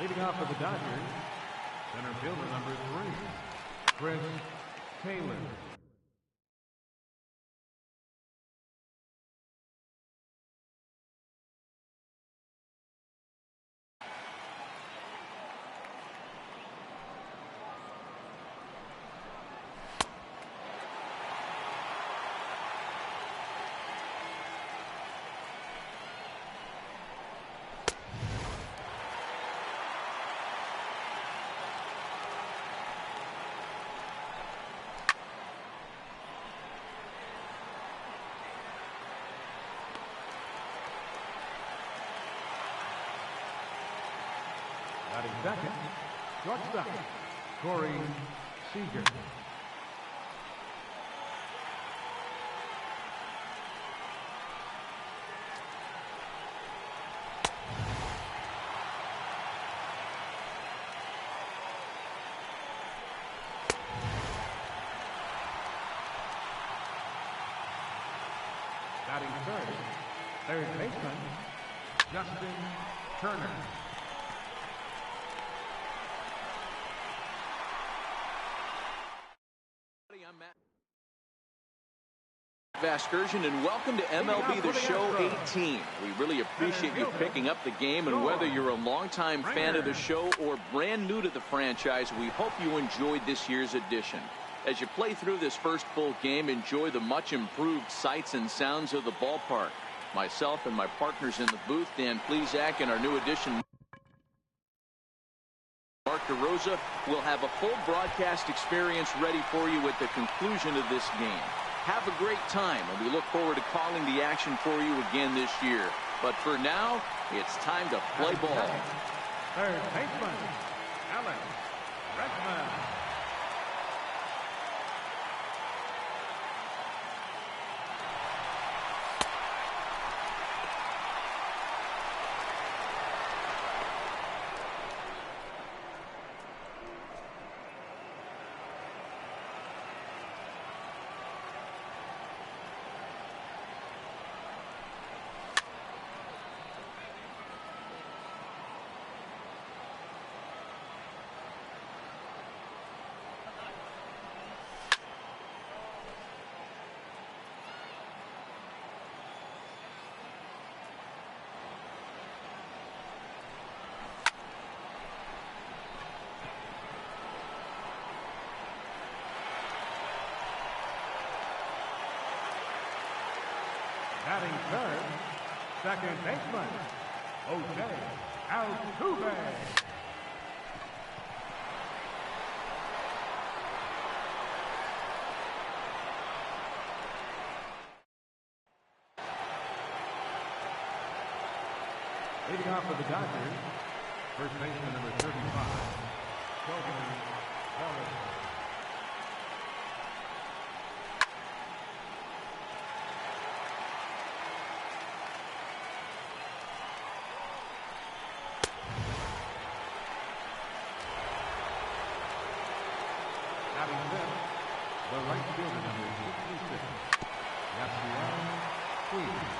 Leading off for the Dodgers, center fielder number 3, Chris Taylor. Batting second, shortstop, Corey Seager. Batting third baseman, Justin Turner. Vasgersian, and welcome to MLB The Show 18. We really appreciate you picking up the game, and whether you're a longtime fan of the show or brand new to the franchise, we hope you enjoyed this year's edition. As you play through this first full game, enjoy the much improved sights and sounds of the ballpark. Myself and my partners in the booth, Dan Plesac, and our new addition, Mark DeRosa, will have a full broadcast experience ready for you at the conclusion of this game. Have a great time, and we look forward to calling the action for you again this year. But for now, it's time to play ball. Third baseman, Alex Redmond. Batting third, second baseman, Jose Altuve. Leading off for the Dodgers, first baseman number 35, Homerun. The right fielder number 66, Yasiel Puig.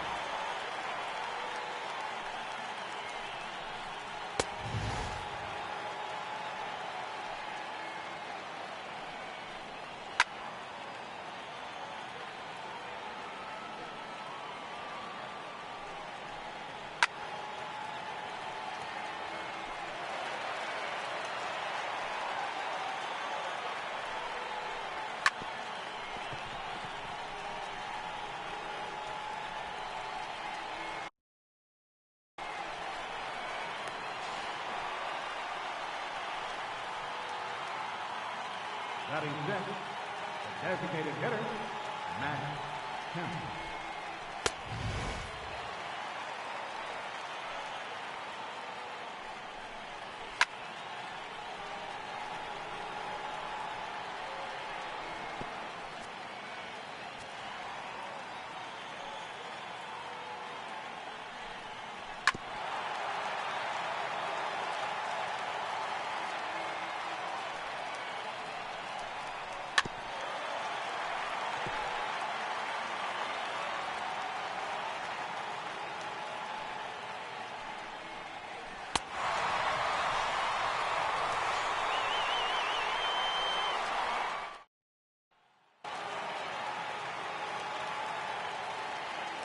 Batting fifth, the designated hitter, Matt Kemp.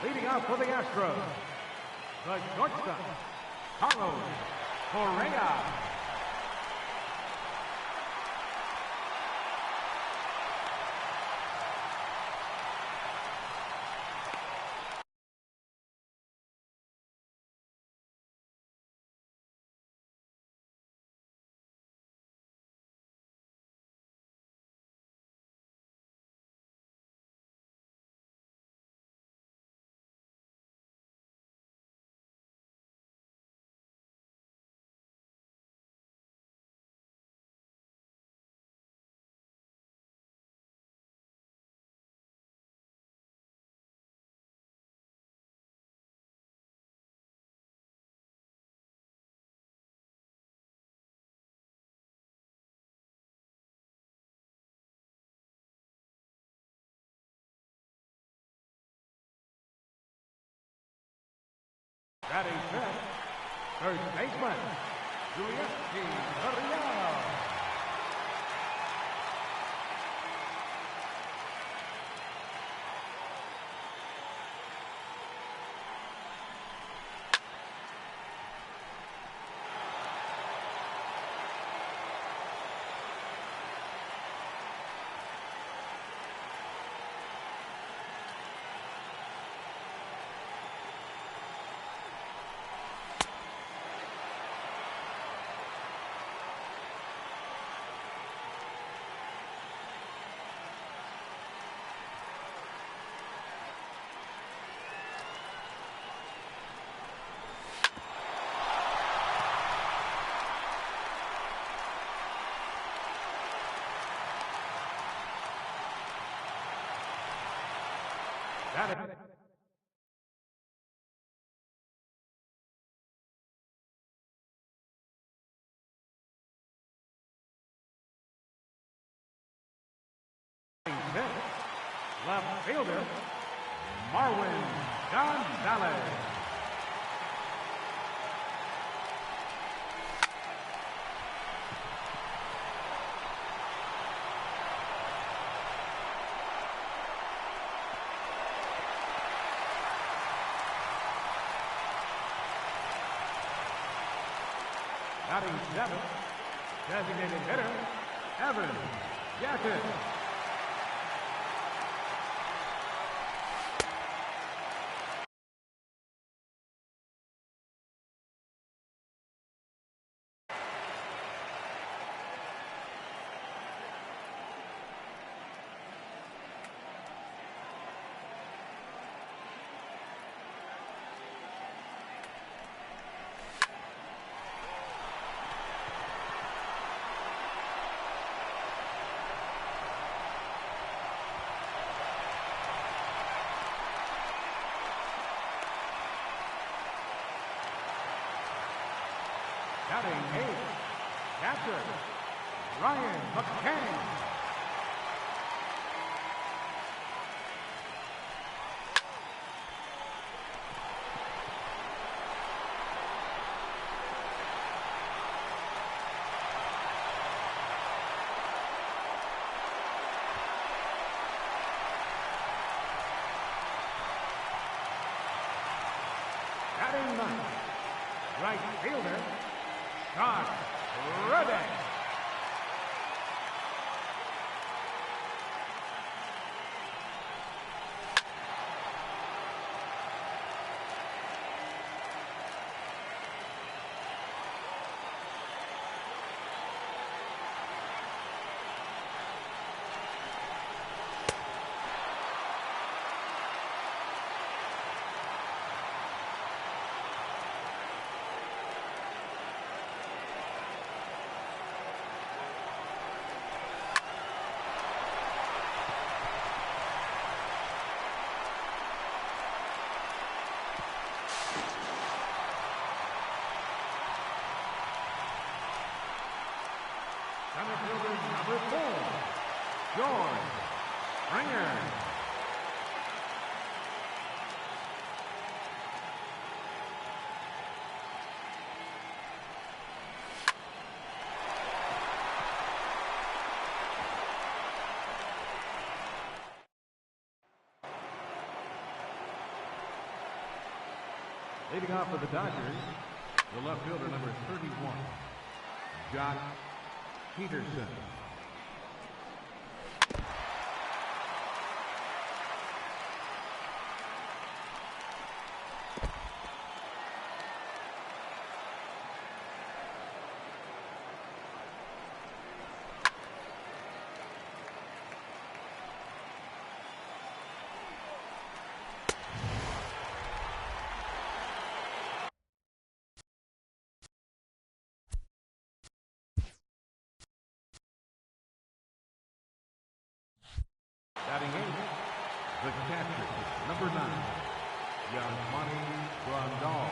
Leading off for the Astros, the shortstop, Carlos Correa. Batting fifth, first baseman, Julius Gurriel. Batting fifth, left fielder, Marwin Gonzalez. Batting seventh, designated hitter, Evan Yakin. Batting eighth, catcher, Ryan McCann. Batting ninth, right fielder, Josh Reddick. Center fielder number 4, George Springer. Leading off for the Dodgers, the left fielder, number 31, Josh Peterson. Batting eighth, the catcher, number 9, Yasmani Grandal.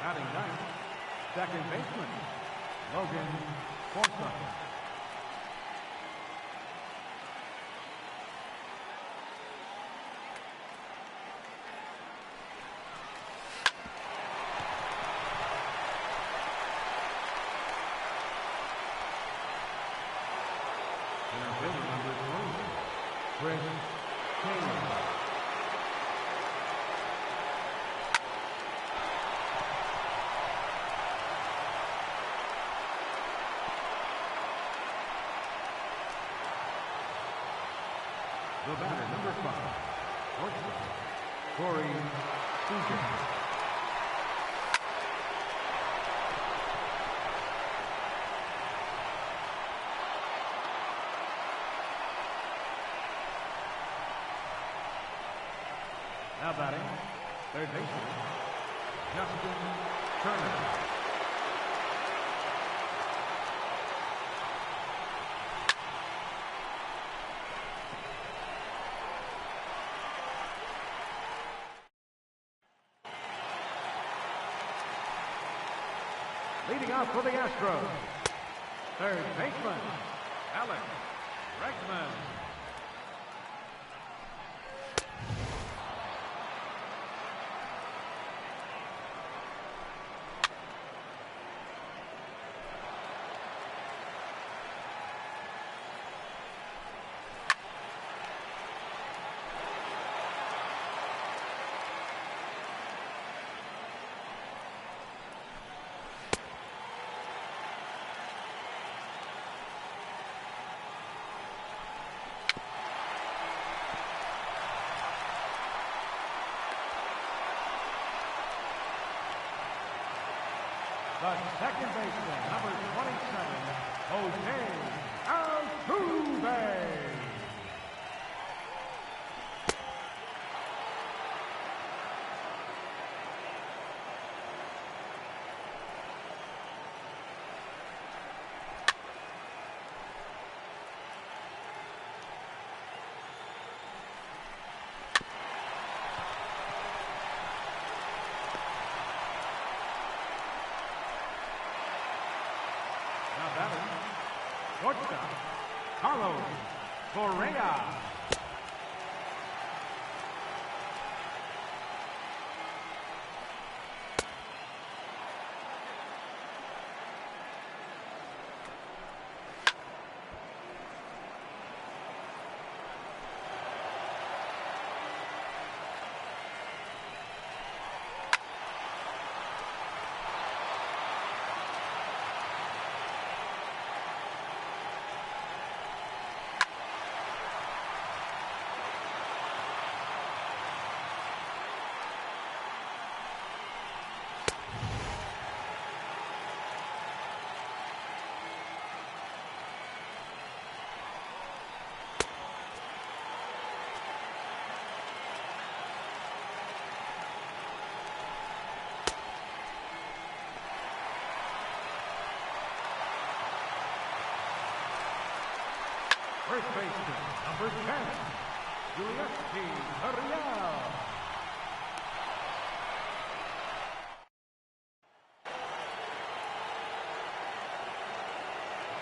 Batting ninth, second baseman, Logan Forsythe. Center fielder, number 3, Chris Taylor. The batter, number 5, shortstop, Corey Seager. Now batting, third baseman, Justin Turner. Leading off for the Astros, third baseman, Alex Bregman. The second baseman, number 27, Jose Altuve. Shortstop, Carlos Correa. First baseman, number 10, Julius P. Ariel.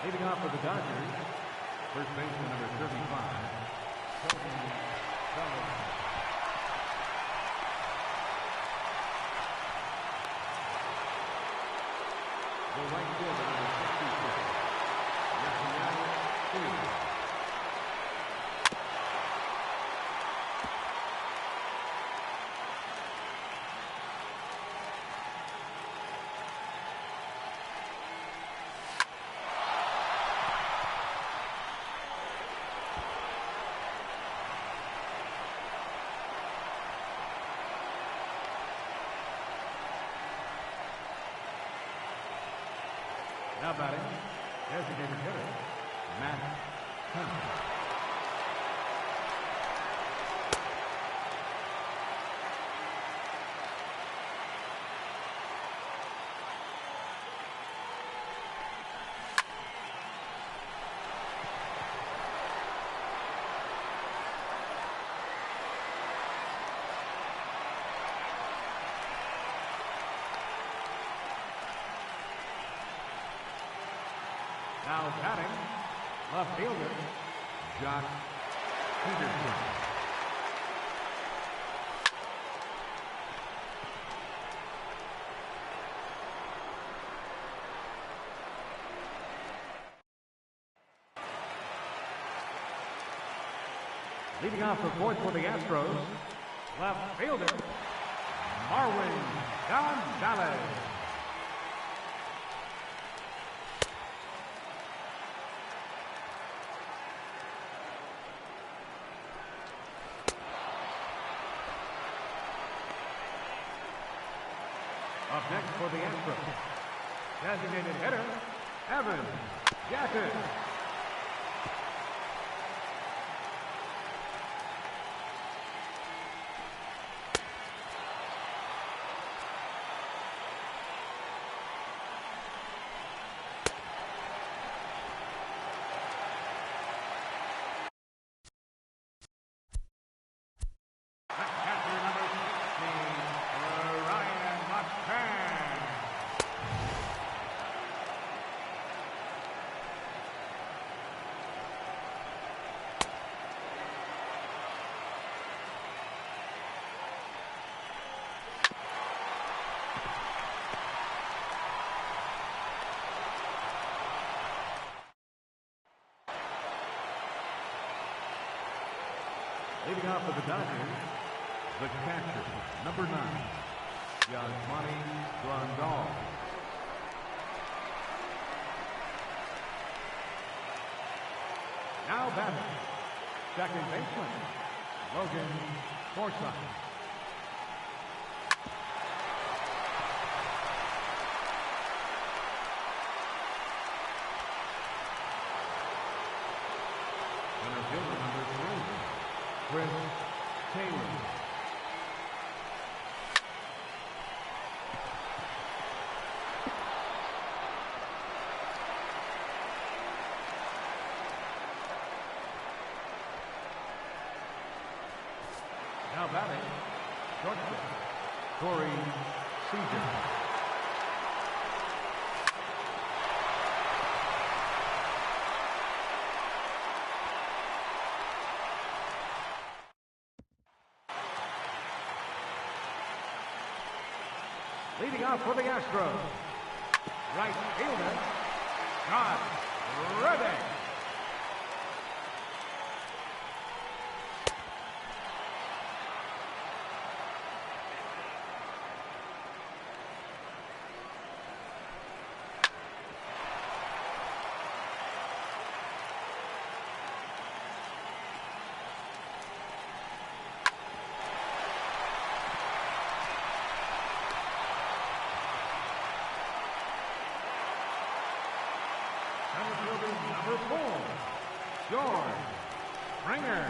Leading off for the Dodgers, first baseman number 35, Tony Sullivan. The right fielder number 66, Rafael Cruz. Now batting, designated hitter, Matt Hunter. Now batting, left fielder, Josh Peterson. Leading off the fourth for the Astros, left fielder, Marwin Gonzalez. Up next for the Astros, designated hitter, Evan Jackson. Leading off for the Dodgers, the catcher, number 9, Yasmani Grandal. Now batting, second baseman, Logan Forsythe. Center fielder number 3, Chris Taylor. Now batting, shortstop, Corey Seager. Leading off for the Astros, right fielder, Scott Reddick. Number 4, George Springer.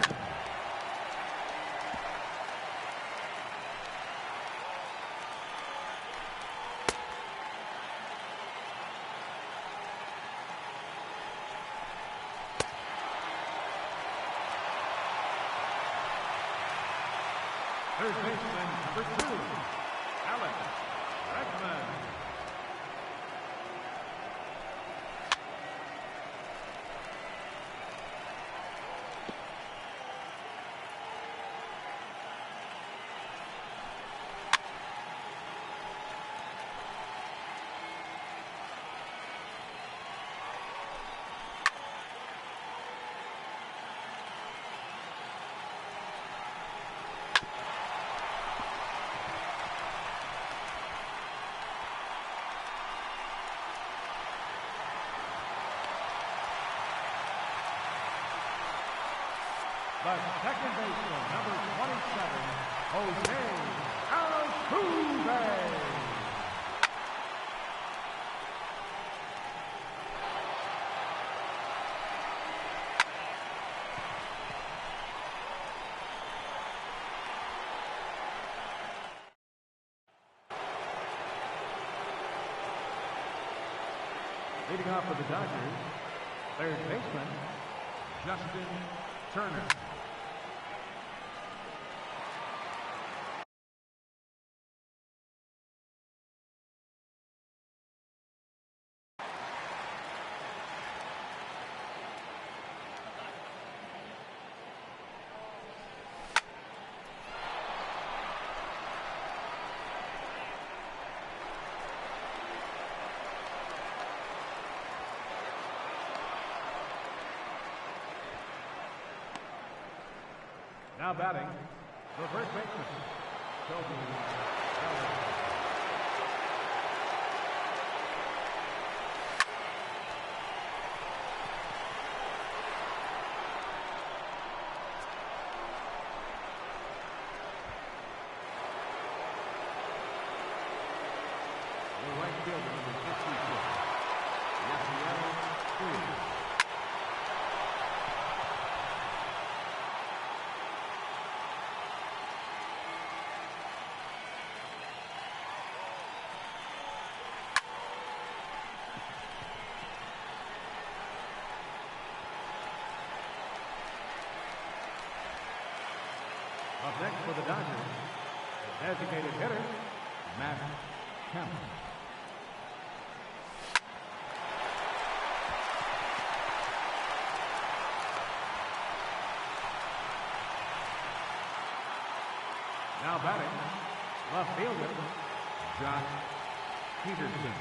Third baseman, number 2, Alex Redmond. The second baseman, number 27, Jose Altuve. Leading off for the Dodgers, third baseman, Justin Turner. Now batting, the first baseman, Toby Ellis. The right fielder, number 66, Yasiel Cruz. Up next for the Dodgers, the designated hitter, Matt Kemp. Now batting, left fielder, Josh Peterson.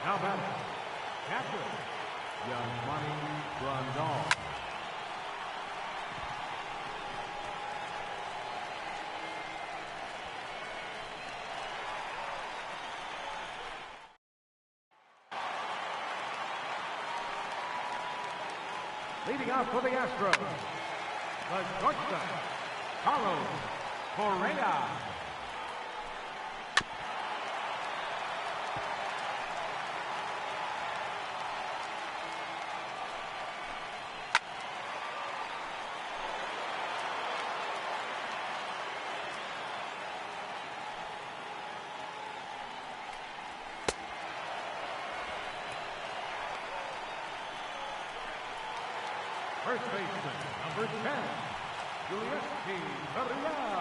Now batting, catcher, Yasmani Grandal. Leading out for the Astros, the shortstop, Carlos Correa. First baseman, number 10, Giuliani Ferreira.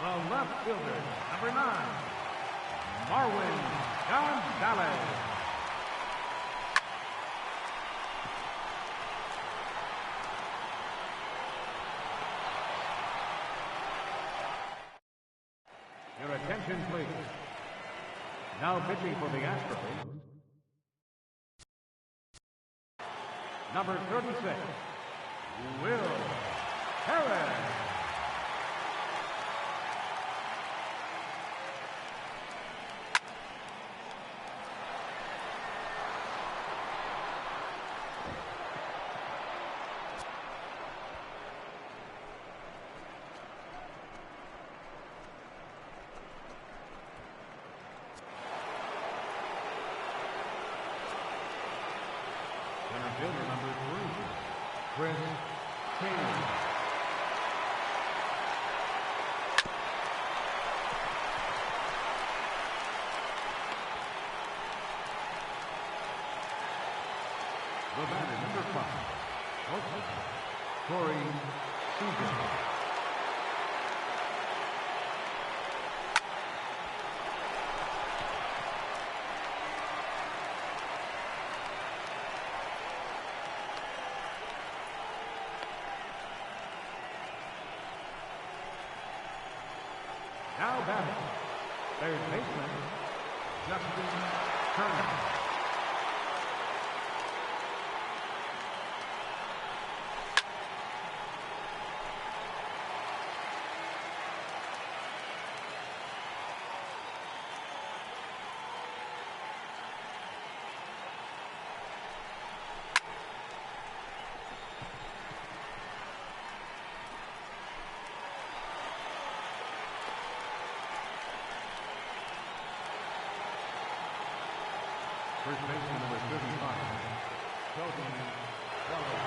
The left fielder, number 9, Marwin Gonzalez. Your attention, please. Now pitching for the Astros, number 36, Will Harris. Center fielder, number 3, Chris Taylor. The batter, number 5, Corey Seager. Now batting, third baseman, Justin Turner. First baseman number 35, Sheldon Keller.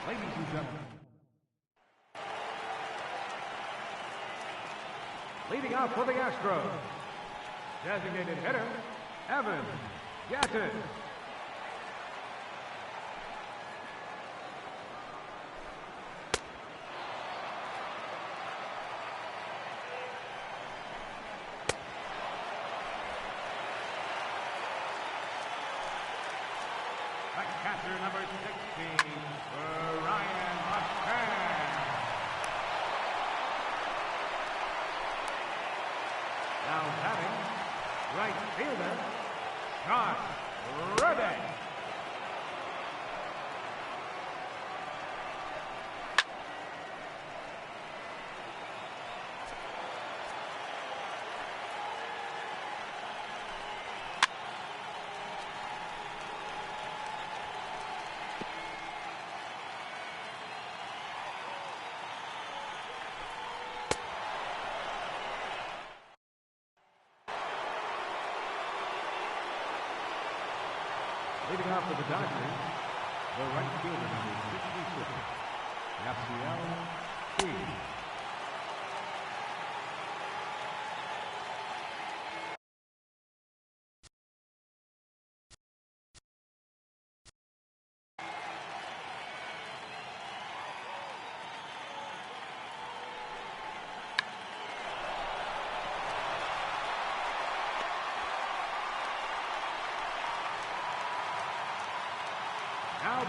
Ladies and gentlemen, leading off for the Astros, designated hitter, Evan Gattis. Catcher number 16, Ryan Mustang. Now batting, right fielder, Josh Reddick. Leading off for the Dodgers, the right fielder number 66, Yasiel Puig. Now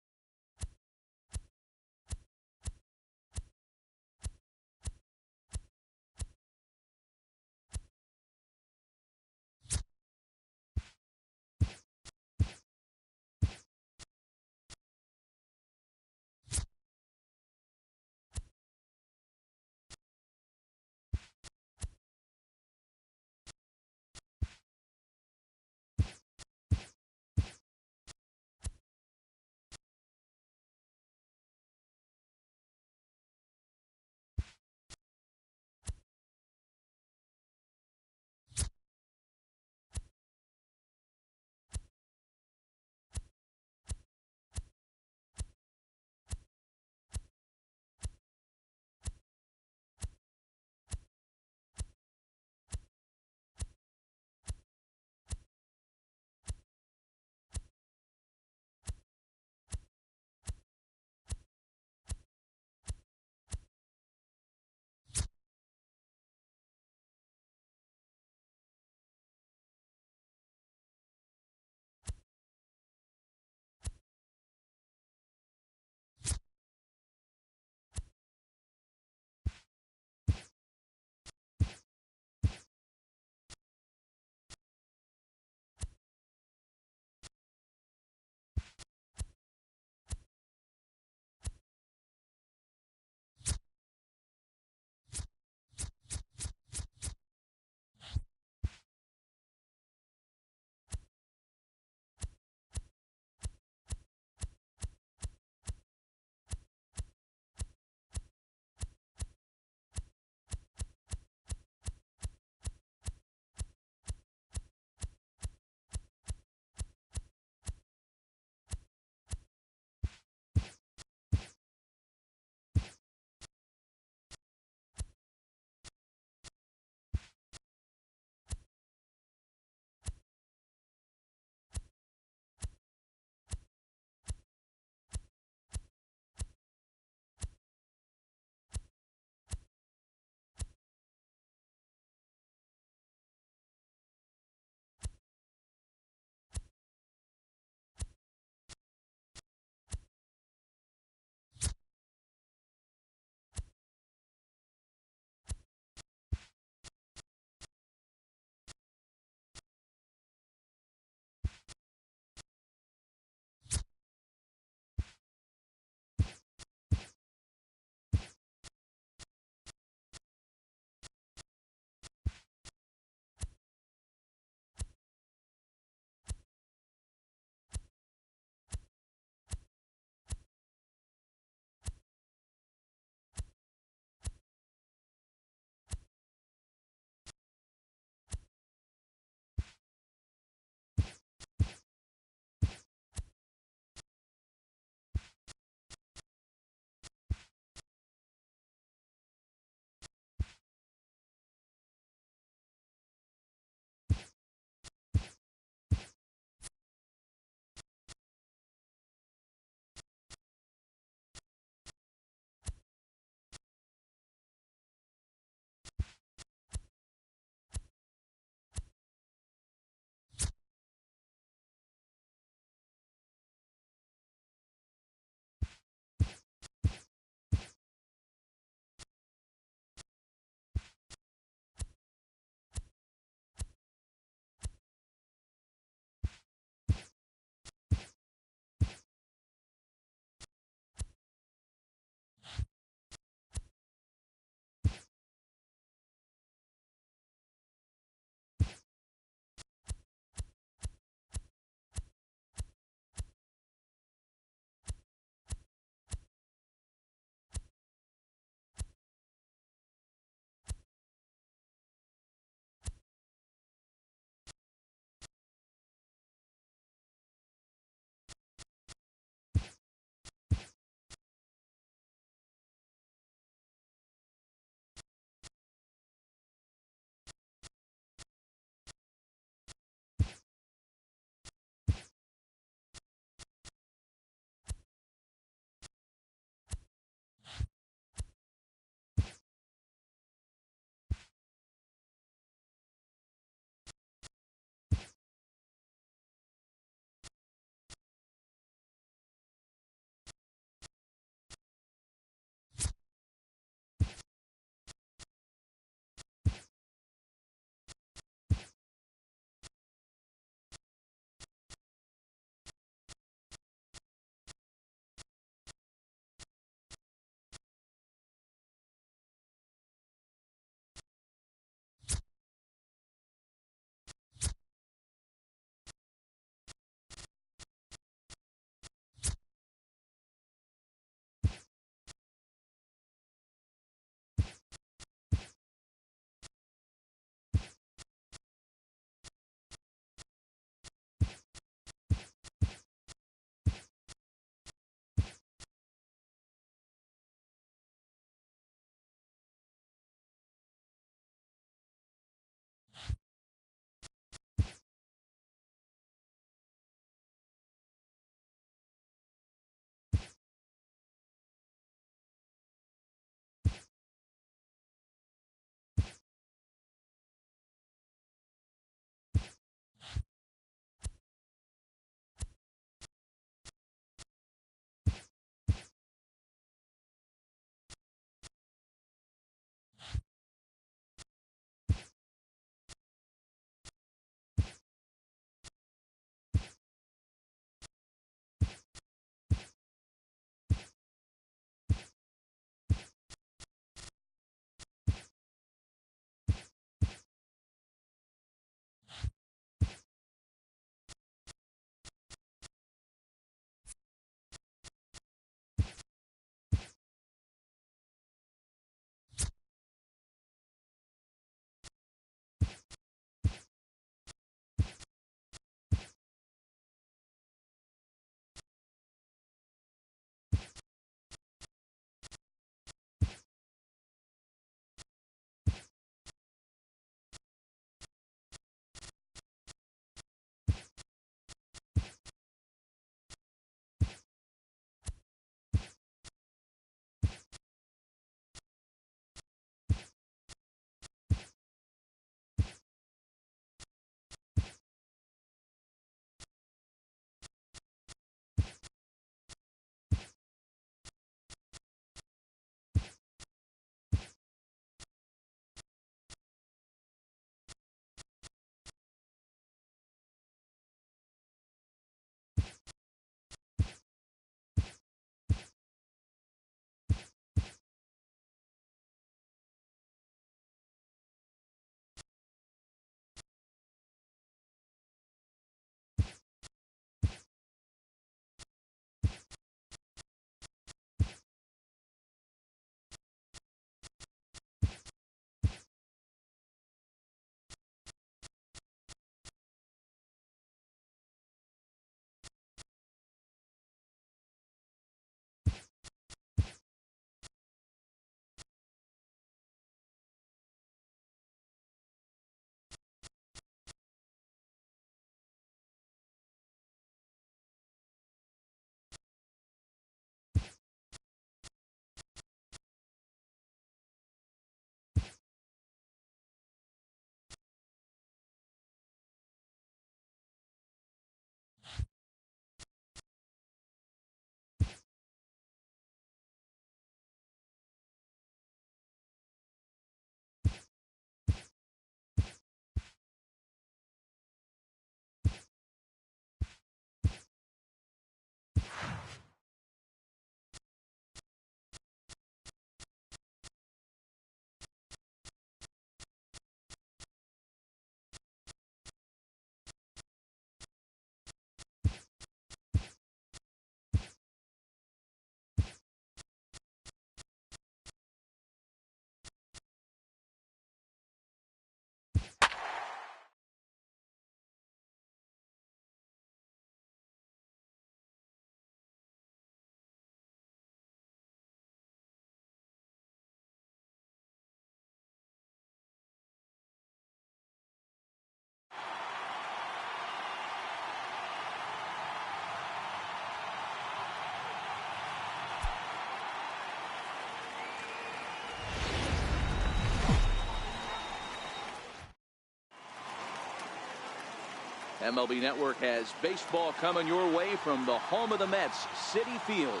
MLB Network has baseball coming your way from the home of the Mets, Citi Field.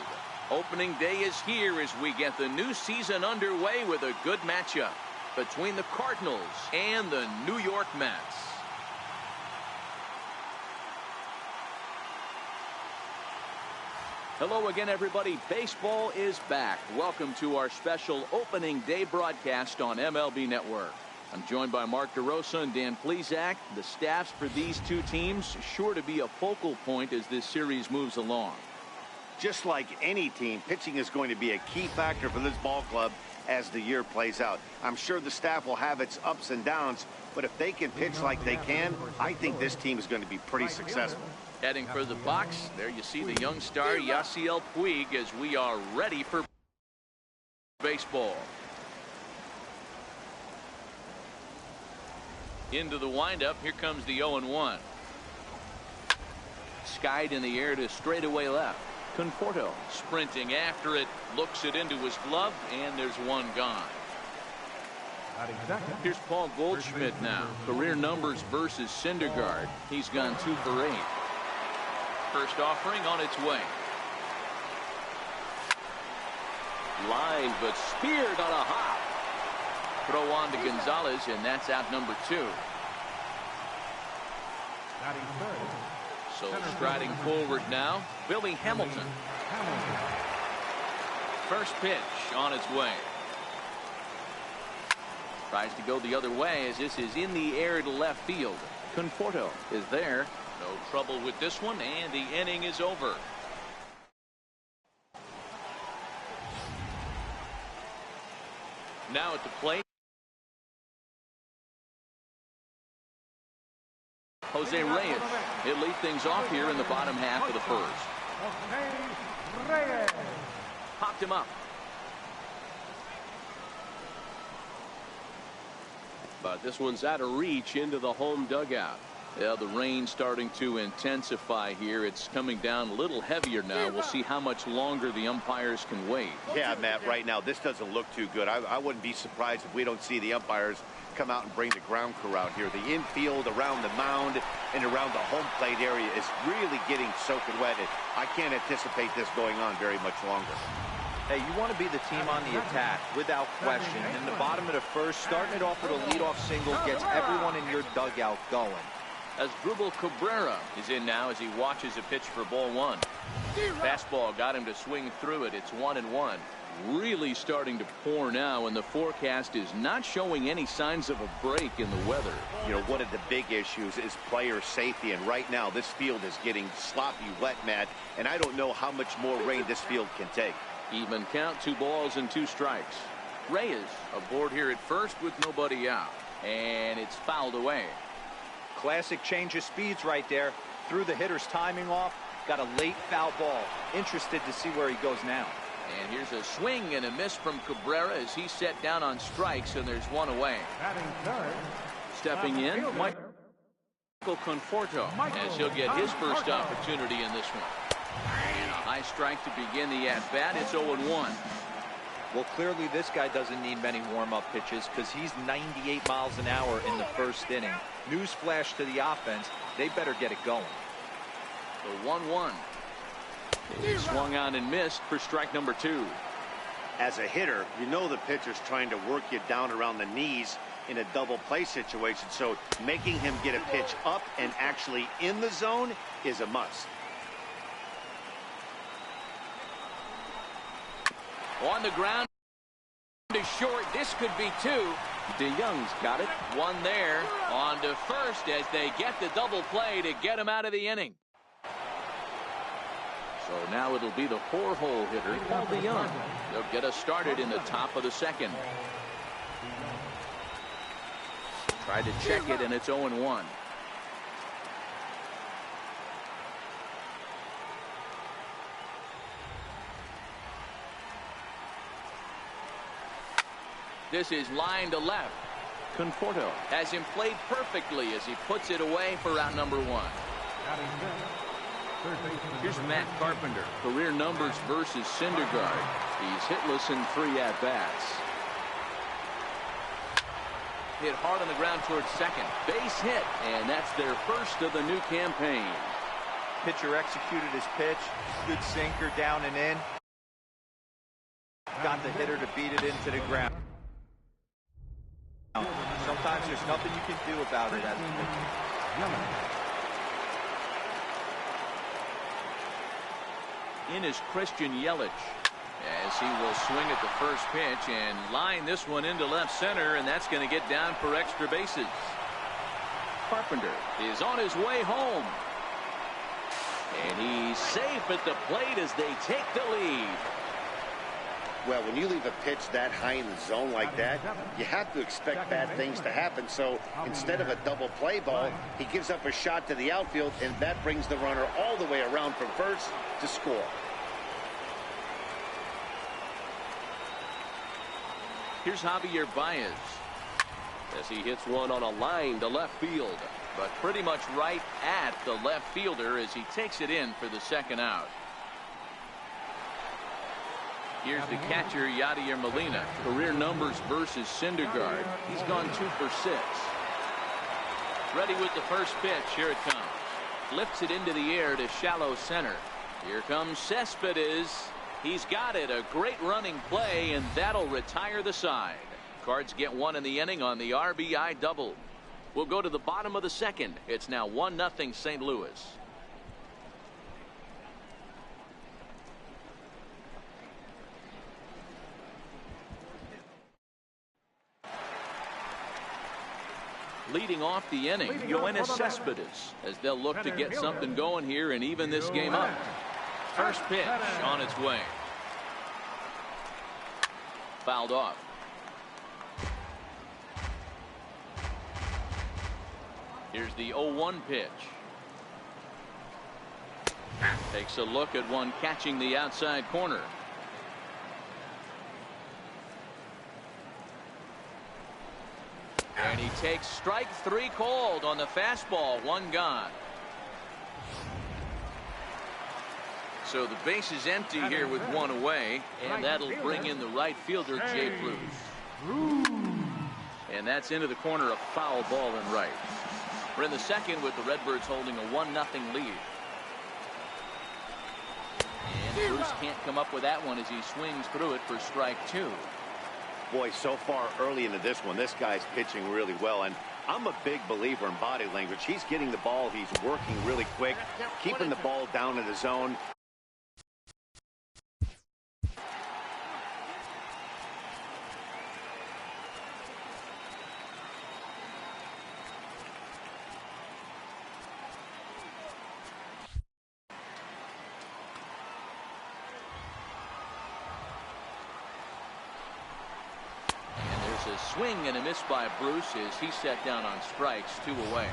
Opening day is here as we get the new season underway with a good matchup between the Cardinals and the New York Mets. Hello again, everybody. Baseball is back. Welcome to our special opening day broadcast on MLB Network. I'm joined by Mark DeRosa and Dan Plesac. The staffs for these two teams sure to be a focal point as this series moves along. Just like any team, pitching is going to be a key factor for this ball club as the year plays out. I'm sure the staff will have its ups and downs, but if they can pitch like they can, I think this team is going to be pretty successful. Heading for the box, there you see the young star Yasiel Puig as we are ready for baseball. Into the windup, here comes the 0-1. Skied in the air to straightaway left. Conforto sprinting after it, looks it into his glove, and there's one gone. Here's Paul Goldschmidt now. Career numbers versus Syndergaard. He's gone 2 for 8. First offering on its way. Line, but speared on a hop. Throw on to Gonzalez, and that's out number 2. So striding forward now, Billy Hamilton. First pitch on its way. Tries to go the other way as this is in the air to left field. Conforto is there. No trouble with this one, and the inning is over. Now at the plate, Jose Reyes. He'll lead things off here in the bottom half of the first. Popped him up. But this one's out of reach into the home dugout. Yeah, the rain starting to intensify here. It's coming down a little heavier now. We'll see how much longer the umpires can wait. Yeah, Matt, right now this doesn't look too good. I wouldn't be surprised if we don't see the umpires come out and bring the ground crew out here. The infield around the mound and around the home plate area is really getting soaking wet. I can't anticipate this going on very much longer. Hey, you want to be the team on the attack, without question. In the bottom of the first, starting it off with a leadoff single gets everyone in your dugout going. As Drupal Cabrera is in now as he watches a pitch for ball 1. Fastball got him to swing through it. It's 1-1. Really starting to pour now, and the forecast is not showing any signs of a break in the weather. You know, one of the big issues is player safety, and right now this field is getting sloppy wet, Matt, and I don't know how much more rain this field can take. Even count, 2 balls and 2 strikes. Reyes aboard here at first with nobody out, and it's fouled away. Classic change of speeds right there. Threw the hitter's timing off. Got a late foul ball. Interested to see where he goes now. And here's a swing and a miss from Cabrera as he's set down on strikes, and there's 1 away. Stepping in, Michael Conforto, as he'll get his first opportunity in this one. And a high strike to begin the at-bat. It's 0-1. Well, clearly this guy doesn't need many warm-up pitches because he's 98 miles an hour in the first inning. Newsflash to the offense, they better get it going. The 1-1. He swung on and missed for strike number 2. As a hitter, you know the pitcher's trying to work you down around the knees in a double play situation, so making him get a pitch up and actually in the zone is a must. On the ground to short. This could be 2. DeYoung's got it. 1 there. On to first as they get the double play to get him out of the inning. So now it'll be the 4-hole hitter, Paul DeYoung. They'll get us started in the top of the second. Tried to check it, and it's 0-1. This is line to left. Conforto has him played perfectly as he puts it away for out number 1. Here's Matt Carpenter. Career numbers versus Syndergaard. He's hitless in 3 at-bats. hit hard on the ground towards second. Base hit, and that's their first of the new campaign. Pitcher executed his pitch. Good sinker down and in. Got the hitter to beat it into the ground. Sometimes there's nothing you can do about it as a pitcher. In is Christian Yelich, as he will swing at the first pitch and line this one into left center, and that's going to get down for extra bases. Carpenter is on his way home, and he's safe at the plate as they take the lead. Well, when you leave a pitch that high in the zone like that, you have to expect bad things to happen. So instead of a double play ball, he gives up a shot to the outfield, and that brings the runner all the way around from first to score. Here's Javier Baez as he hits one on a line to left field, but pretty much right at the left fielder as he takes it in for the second out. Here's the catcher, Yadier Molina. Career numbers versus Syndergaard. He's gone 2 for 6. Ready with the first pitch. Here it comes. Lifts it into the air to shallow center. Here comes Cespedes. He's got it. A great running play, and that'll retire the side. Cards get 1 in the inning on the RBI double. We'll go to the bottom of the second. It's now 1-0 St. Louis. Leading off the inning, Yoenis Cespedes, as they'll look to get something going here and even this game up. First pitch on its way. Fouled off. Here's the 0-1 pitch. Takes a look at one catching the outside corner. And he takes strike 3 called on the fastball. 1 gone. So the base is empty here with 1 away, and that'll bring in the right fielder, Jay Bruce. And that's into the corner, a foul ball in right. We're in the second with the Redbirds holding a 1-0 lead. And Bruce can't come up with that one as he swings through it for strike 2. Boy, so far early into this one, this guy's pitching really well, and I'm a big believer in body language. He's getting the ball, he's working really quick, keeping the ball down in the zone. Swing and a miss by Bruce as he set down on strikes, 2 away.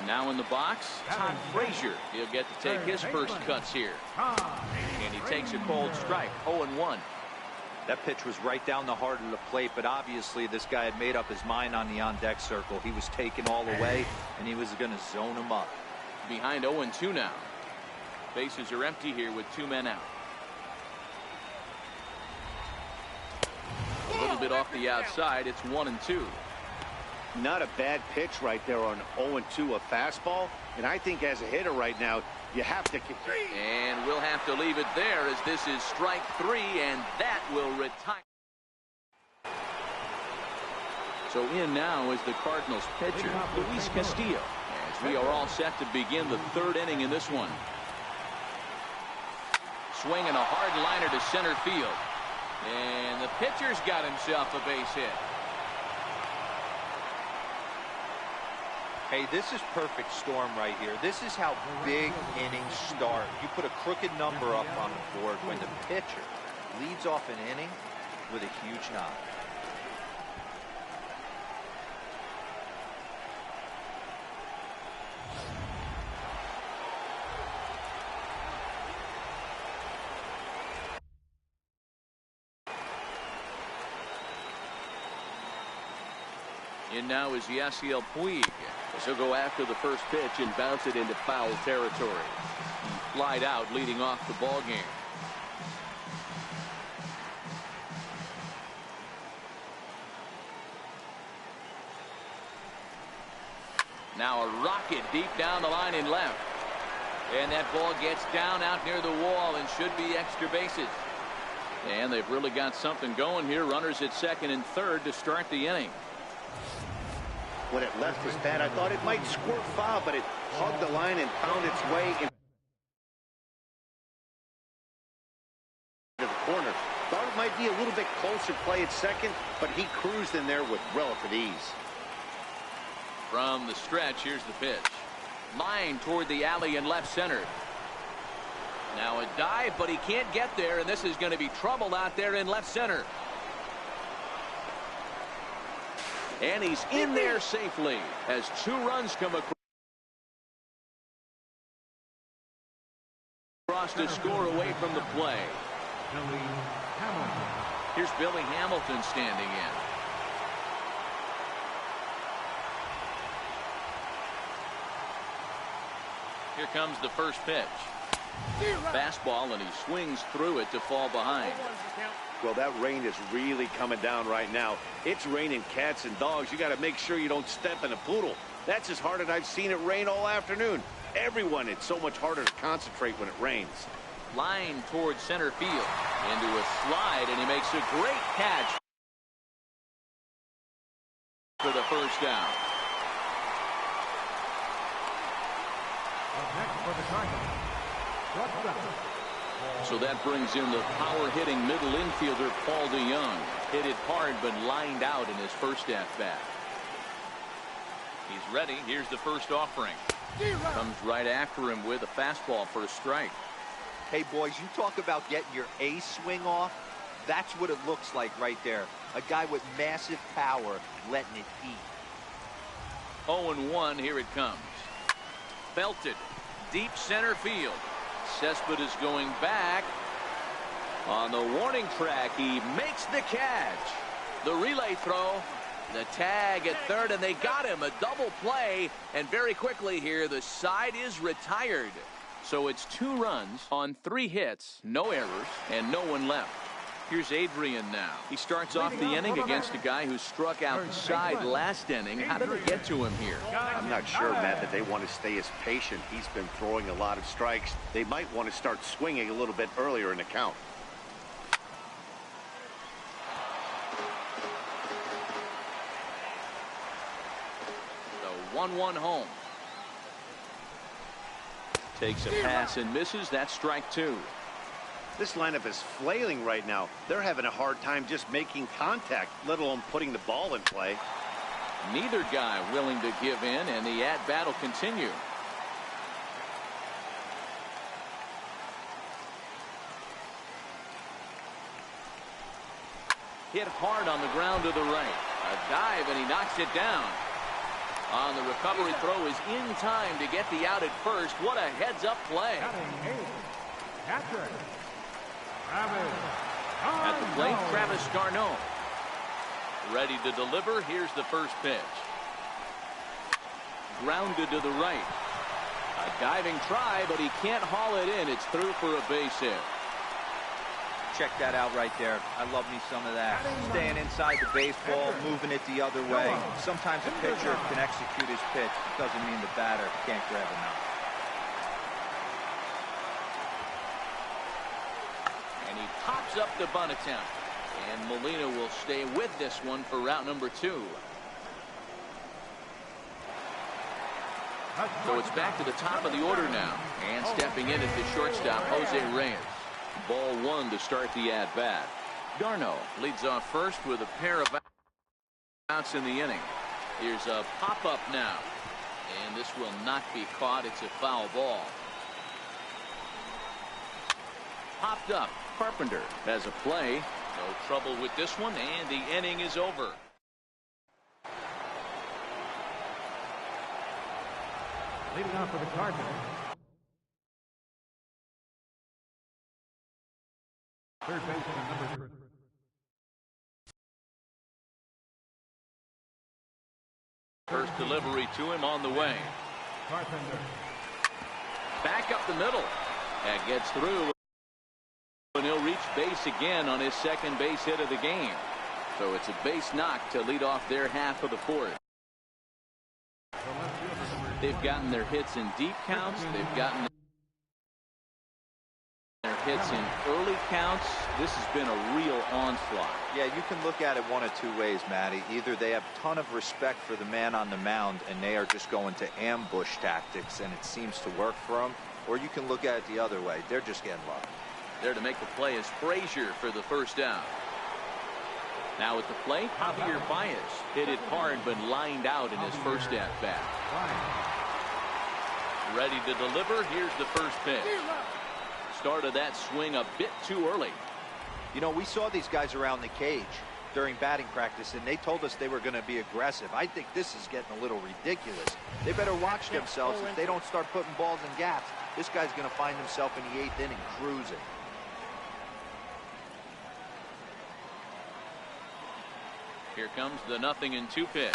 Now in the box, Todd Frazier. He'll get to take his first cuts here. And he takes a cold strike, 0-1. That pitch was right down the heart of the plate, but obviously this guy had made up his mind on the on-deck circle. He was taken all the way, and he was going to zone him up. Behind 0-2 now. Bases are empty here with 2 men out. A little bit off the outside. It's 1-2. Not a bad pitch right there on 0-2, a fastball. And I think as a hitter right now, you have to. And we'll have to leave it there as this is strike 3, and that will retire. So in now is the Cardinals pitcher, Luis Castillo, as we are all set to begin the 3rd inning in this one. Swinging a hard liner to center field. And the pitcher's got himself a base hit. Hey, this is perfect storm right here. This is how big innings start. You put a crooked number up on the board when the pitcher leads off an inning with a huge knock. In now is Yasiel Puig. He'll go after the first pitch and bounce it into foul territory. He flied out leading off the ball game. Now a rocket deep down the line in left. And that ball gets down out near the wall and should be extra bases. And they've really got something going here. Runners at second and third to start the inning. When it left his bat, I thought it might squirt foul, but it hugged the line and found its way into the corner. Thought it might be a little bit closer play at second, but he cruised in there with relative ease. From the stretch, here's the pitch. Line toward the alley in left center. Now a dive, but he can't get there, and this is going to be trouble out there in left center. And he's in there safely as 2 runs come across to score away from the play. Here's Billy Hamilton standing in. Here comes the first pitch. Fastball, and he swings through it to fall behind. Well, that rain is really coming down right now. It's raining cats and dogs. You got to make sure you don't step in a poodle. That's as hard as I've seen it rain all afternoon. Everyone, it's so much harder to concentrate when it rains. Line towards center field. Into a slide, and he makes a great catch for the first down. So that brings in the power-hitting middle infielder Paul DeYoung. Hit it hard, but lined out in his first at-bat. He's ready. Here's the first offering. Comes right after him with a fastball for a strike. Hey, boys, you talk about getting your A swing off. That's what it looks like right there. A guy with massive power letting it eat. 0-1, here it comes. Belted. Deep center field. Cespedes is going back. On the warning track, he makes the catch. The relay throw. The tag at third, and they got him. A double play, and very quickly here, the side is retired. So it's 2 runs on 3 hits, no errors, and no one left. Here's Adrian now. He starts off the inning against a guy who struck outside last inning. How did it get to him here? I'm not sure, Matt, that they want to stay as patient. He's been throwing a lot of strikes. They might want to start swinging a little bit earlier in the count. The 1-1 home. Takes a pass and misses. That's strike 2. This lineup is flailing right now. They're having a hard time just making contact, let alone putting the ball in play. Neither guy willing to give in, and the at-bat will continue. Hit hard on the ground to the right. A dive, and he knocks it down. On the recovery throw is in time to get the out at first. What a heads-up play. At the plate, Travis Garneau. Ready to deliver. Here's the first pitch. Grounded to the right. A diving try, but he can't haul it in. It's through for a base hit. Check that out right there. I love me some of that. Staying inside the baseball, moving it the other way. Sometimes a pitcher can execute his pitch. It doesn't mean the batter can't grab it now. And he pops up the bunt attempt. And Molina will stay with this one for route number 2. So it's back to the top of the order now. And stepping in at the shortstop, Jose Reyes. Ball 1 to start the at-bat. Garneau leads off first with a pair of outs in the inning. Here's a pop-up now. And this will not be caught. It's a foul ball. Popped up. Carpenter has a play. No trouble with this one, and the inning is over. Leading off for the Cardinals, third baseman number 3. First delivery to him on the way. Carpenter. Back up the middle. That gets through. And he'll reach base again on his second base hit of the game. So it's a base knock to lead off their half of the 4th. The left fielder, They've gotten their hits in deep counts. They've gotten their hits in early counts. This has been a real onslaught. Yeah, you can look at it one of two ways, Matty. Either they have a ton of respect for the man on the mound and they are just going to ambush tactics and it seems to work for them, or you can look at it the other way. They're just getting lucky. There to make the play is Frazier for the first down. Now at the plate, Javier Baez hit it hard but lined out in his first at bat. Ready to deliver. Here's the first pitch. Started that swing a bit too early. You know, we saw these guys around the cage during batting practice, and they told us they were going to be aggressive. I think this is getting a little ridiculous. They better watch themselves if they don't start putting balls in gaps. This guy's going to find himself in the 8th inning cruising. Here comes the 0-2 pitch.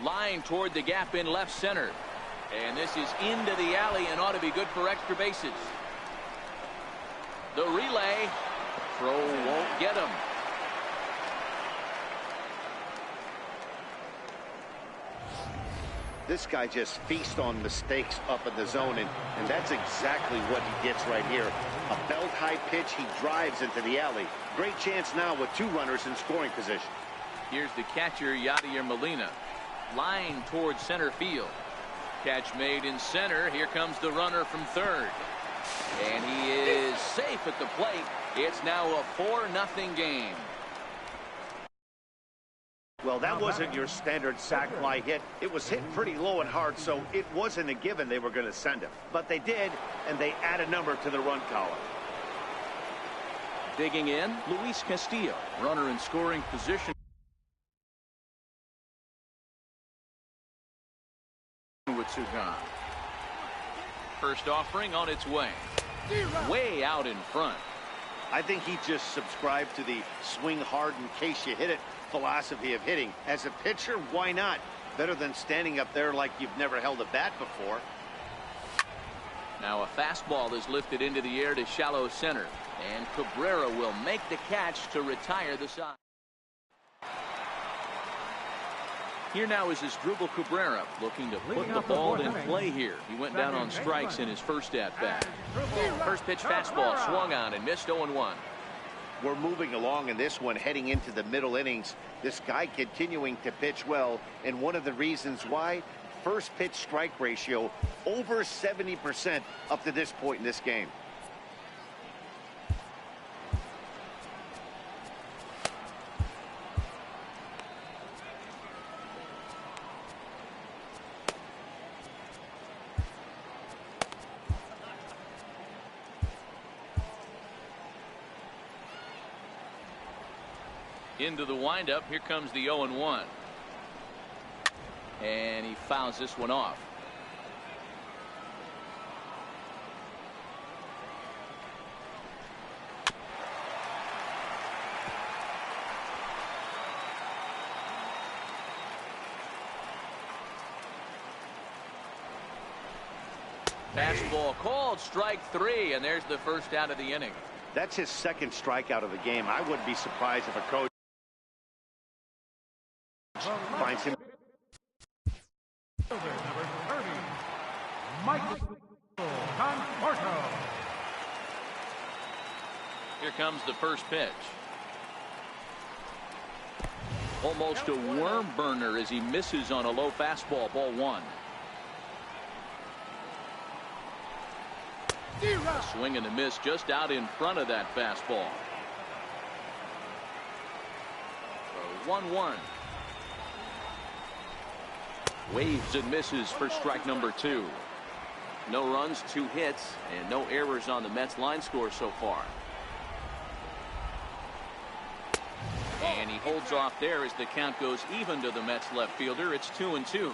Line toward the gap in left center. And this is into the alley and ought to be good for extra bases. The relay. Throw won't get him. This guy just feasts on mistakes up in the zone, and that's exactly what he gets right here. A belt-high pitch, he drives into the alley. Great chance now with 2 runners in scoring position. Here's the catcher, Yadier Molina. Line towards center field. Catch made in center. Here comes the runner from third. And he is safe at the plate. It's now a 4-0 game. Well, that wasn't your standard sac fly hit. It was hit pretty low and hard, so it wasn't a given they were going to send him. But they did, and they add a number to the run column. Digging in, Luis Castillo. Runner in scoring position. With Sugan. First offering on its way. Way out in front. I think he just subscribed to the swing hard in case you hit it philosophy of hitting. As a pitcher, why not? Better than standing up there like you've never held a bat before. Now a fastball is lifted into the air to shallow center. And Cabrera will make the catch to retire the side. Here now is Asdrubal Cabrera looking to put the ball in play here. He went down on strikes in his first at-bat. First pitch fastball swung on and missed 0-1. We're moving along in this one, heading into the middle innings. This guy continuing to pitch well, and one of the reasons why, first pitch strike ratio over 70% up to this point in this game. Into the windup. Here comes the 0-1. And he fouls this one off. Fastball called, strike 3, and there's the first out of the inning. That's his second strikeout of the game. I wouldn't be surprised if a coach finds him. Number 30, Michael Conforto. Here comes the first pitch. Almost a worm burner as he misses on a low fastball. Ball 1. Swing and a miss just out in front of that fastball. 1-1. Waves and misses for strike number 2. No runs, 2 hits, and no errors on the Mets line score so far. And he holds off there as the count goes even to the Mets left fielder. It's 2-2.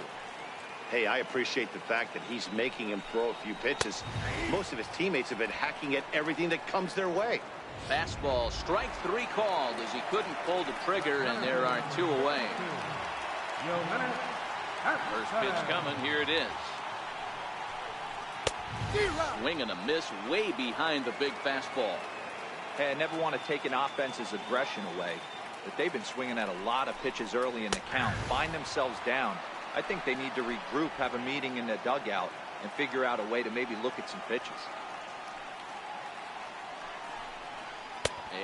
Hey, I appreciate the fact that he's making him throw a few pitches. Most of his teammates have been hacking at everything that comes their way. Fastball, strike 3 called as he couldn't pull the trigger, and there are 2 away. First pitch coming. Here it is. Swing and a miss way behind the big fastball. Hey, I never want to take an offense's aggression away, but they've been swinging at a lot of pitches early in the count. Find themselves down. I think they need to regroup, have a meeting in the dugout, and figure out a way to maybe look at some pitches.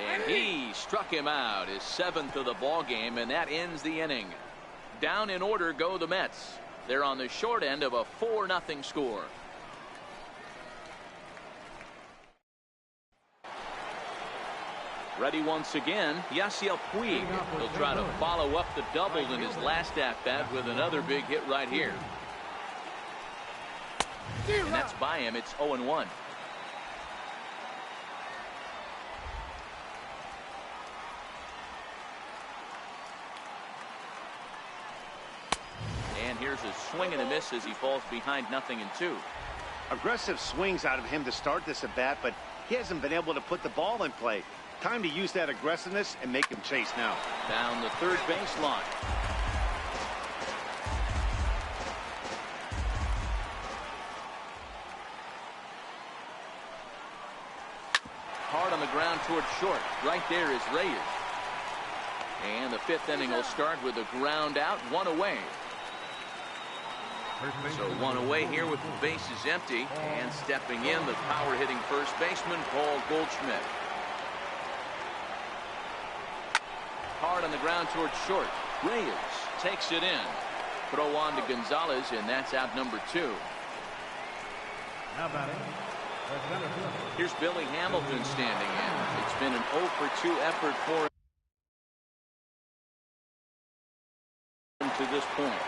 And he struck him out, his 7th of the ball game, and that ends the inning. Down in order go the Mets. They're on the short end of a 4-0 score. Ready once again, Yasiel Puig. He'll try to follow up the double in his last at-bat with another big hit right here. And that's by him. It's 0-1. And here's a swing and a miss as he falls behind 0-2. Aggressive swings out of him to start this at bat, but he hasn't been able to put the ball in play. Time to use that aggressiveness and make him chase now. Down the third baseline. Hard on the ground towards short. Right there is Reyes. And the 5th inning will start with a ground out, 1 away. So 1 away here with the bases empty. And stepping in, the power-hitting first baseman, Paul Goldschmidt. Hard on the ground towards short. Reyes takes it in. Throw on to Gonzalez, and that's out number 2. Now batting. Here's Billy Hamilton standing in. It's been an 0-for-2 effort for him to this point.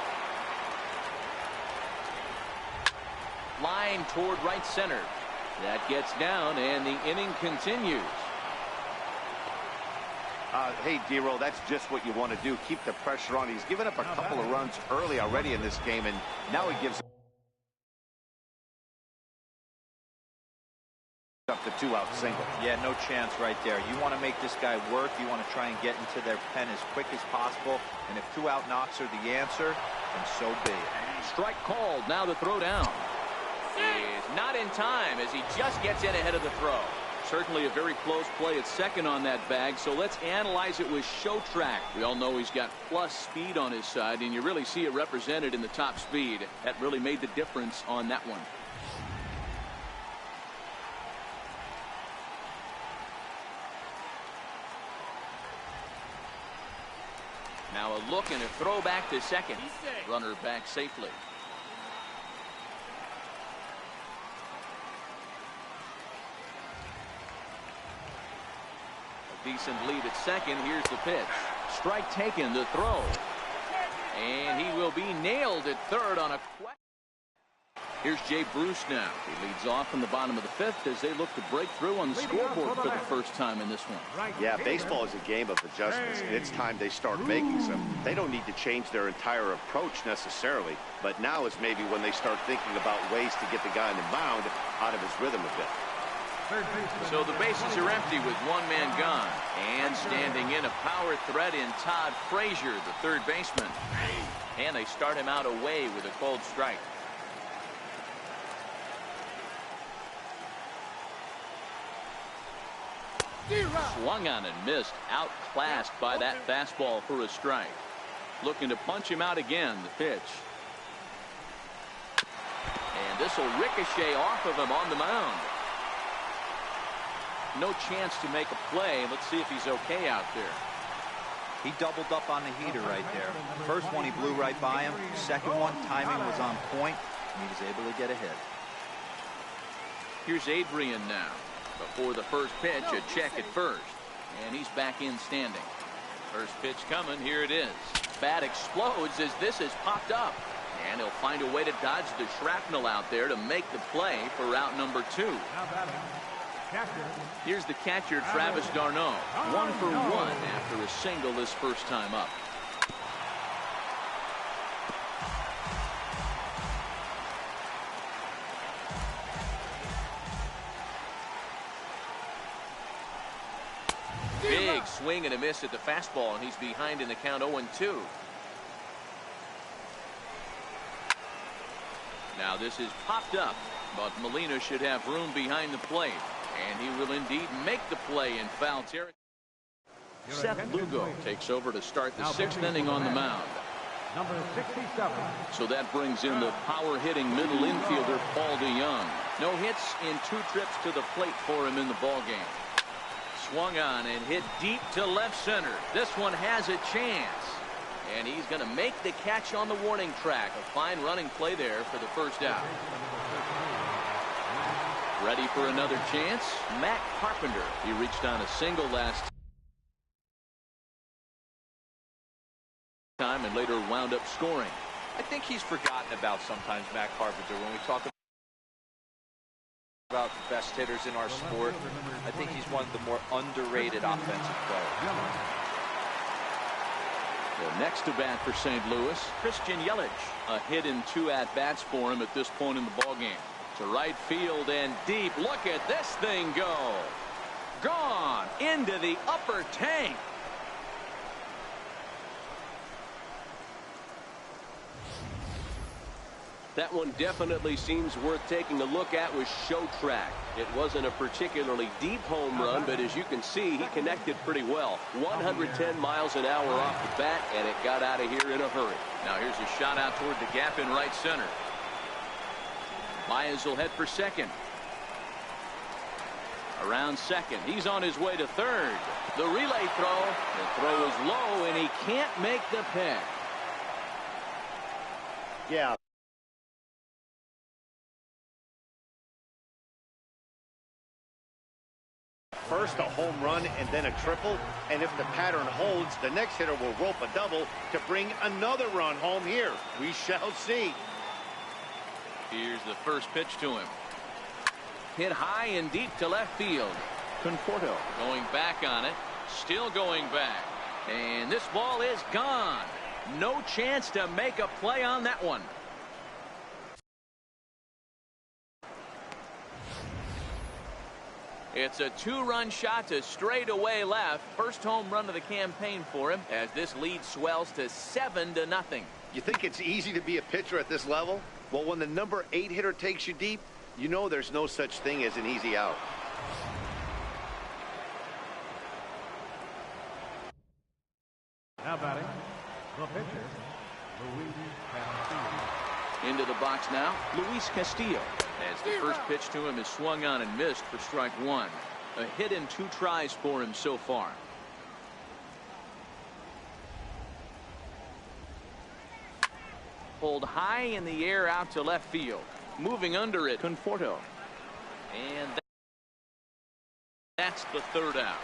Line toward right center. That gets down, and the inning continues. Hey, D-Roll, that's just what you want to do. Keep the pressure on. He's given up a couple of runs early already in this game, and now he gives up the 2-out single. Yeah, no chance right there. You want to make this guy work. You want to try and get into their pen as quick as possible. And if 2-out knocks are the answer, then so be it. Strike called. Now the throw down. Is not in time as he just gets in ahead of the throw. Certainly a very close play at second on that bag, so let's analyze it with show track. We all know he's got plus speed on his side, and you really see it represented in the top speed. That really made the difference on that one. Now a look and a throw back to second. Runner back safely. Decent lead at second. Here's the pitch. Strike taken. The throw. And he will be nailed at third on a question. Here's Jay Bruce now. He leads off in the bottom of the 5th as they look to break through on the scoreboard for the first time in this one. Yeah, baseball is a game of adjustments, and it's time they start making some. They don't need to change their entire approach necessarily, but now is maybe when they start thinking about ways to get the guy on the mound out of his rhythm a bit. So the bases are empty with 1 man gone. And standing in a power threat in Todd Frazier, the third baseman. And they start him out away with a cold strike. Swung on and missed. Outclassed by that fastball for a strike. Looking to punch him out again. The pitch. And this will ricochet off of him on the mound. No chance to make a play. Let's see if he's okay out there. He doubled up on the heater right there. First one he blew right by him. Second one, timing was on point, and he was able to get a hit. Here's Adrian now. Before the first pitch, a check at first. And he's back in standing. First pitch coming. Here it is. Bat explodes as this is popped up. And he'll find a way to dodge the shrapnel out there to make the play for out number 2. Here's the catcher, Travis d'Arnaud. 1 for 1 after a single this first time up. Big swing and a miss at the fastball, and he's behind in the count 0-2. Now this is popped up, but Molina should have room behind the plate. And he will indeed make the play in foul territory. Seth Lugo takes over to start the 6th inning on the mound. Number 67. So that brings in the power-hitting middle infielder, Paul DeYoung. No hits in 2 trips to the plate for him in the ballgame. Swung on and hit deep to left center. This one has a chance. And he's going to make the catch on the warning track. A fine running play there for the first out. Ready for another chance? Matt Carpenter. He reached on a single last time and later wound up scoring. I think he's forgotten about sometimes, Matt Carpenter. When we talk about the best hitters in our sport, I think he's one of the more underrated offensive players. The next to bat for St. Louis, Christian Yelich. A hit in 2 at-bats for him at this point in the ballgame. To right field and deep. Look at this thing go. Gone into the upper tank. That one definitely seems worth taking a look at with show track. It wasn't a particularly deep home run, but as you can see, he connected pretty well. 110 miles an hour off the bat, and it got out of here in a hurry. Now here's a shot out toward the gap in right center. Baez will head for second. Around second. He's on his way to third. The relay throw. The throw is low, and he can't make the pick. Yeah. First a home run and then a triple, and if the pattern holds, the next hitter will rope a double to bring another run home here. We shall see. Here's the first pitch to him. Hit high and deep to left field. Conforto going back on it. Still going back. And this ball is gone. No chance to make a play on that one. It's a 2-run shot to straightaway left. First home run of the campaign for him as this lead swells to 7-0. You think it's easy to be a pitcher at this level? Well, when the number 8 hitter takes you deep, you know there's no such thing as an easy out. Now batting, the pitcher, Luis Castillo. Into the box now, Luis Castillo. As the first pitch to him is swung on and missed for strike 1. A hit in 2 tries for him so far. Pulled high in the air out to left field. Moving under it, Conforto. And that's the third out.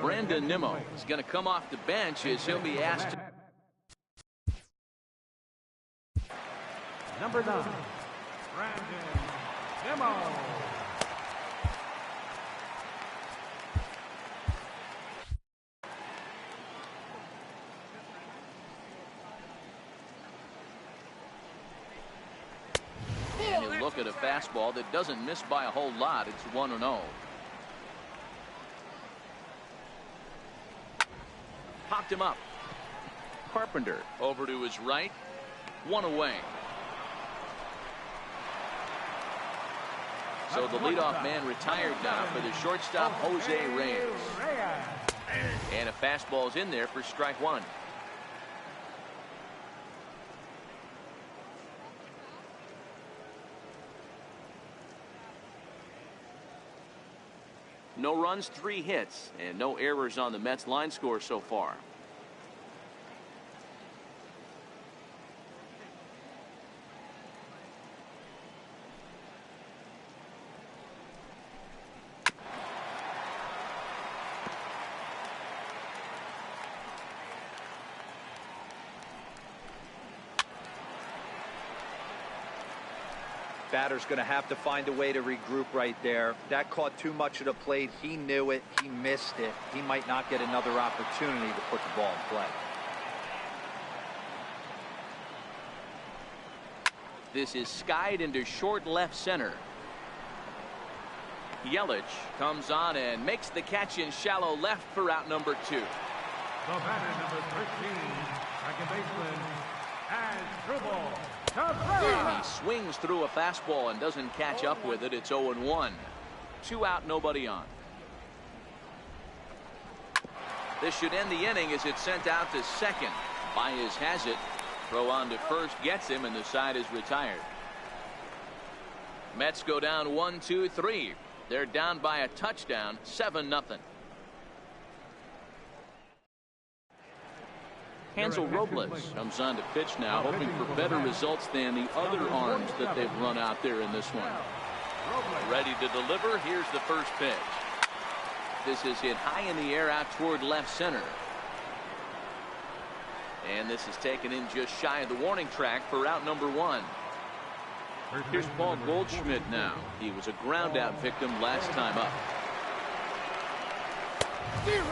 Brandon Nimmo is going to come off the bench as he'll be asked to. Number 9, Brandon Nimmo. And he'll look at a fastball that doesn't miss by a whole lot. It's 1-0. Popped him up. Carpenter over to his right. 1 away. So the leadoff man retired now for the shortstop, Jose Reyes. And a fastball's in there for strike 1. No runs, 3 hits, and no errors on the Mets line score so far. Batter's going to have to find a way to regroup right there. That caught too much of the plate. He knew it. He missed it. He might not get another opportunity to put the ball in play. This is skied into short left center. Yelich comes on and makes the catch in shallow left for out number 2. The batter, number 13, second baseman, Asdrubal Cabrera. He swings through a fastball and doesn't catch up with it. It's 0-1. 2 out, nobody on. This should end the inning as it's sent out to second. Baez has it. Throw on to first gets him, and the side is retired. Mets go down 1-2-3. They're down by a touchdown, 7-0. Hansel Robles comes on to pitch now, hoping for better results than the other arms that they've run out there in this one. Ready to deliver. Here's the first pitch. This is hit high in the air out toward left center. And this is taken in just shy of the warning track for out number 1. Here's Paul Goldschmidt now. He was a ground out victim last time up.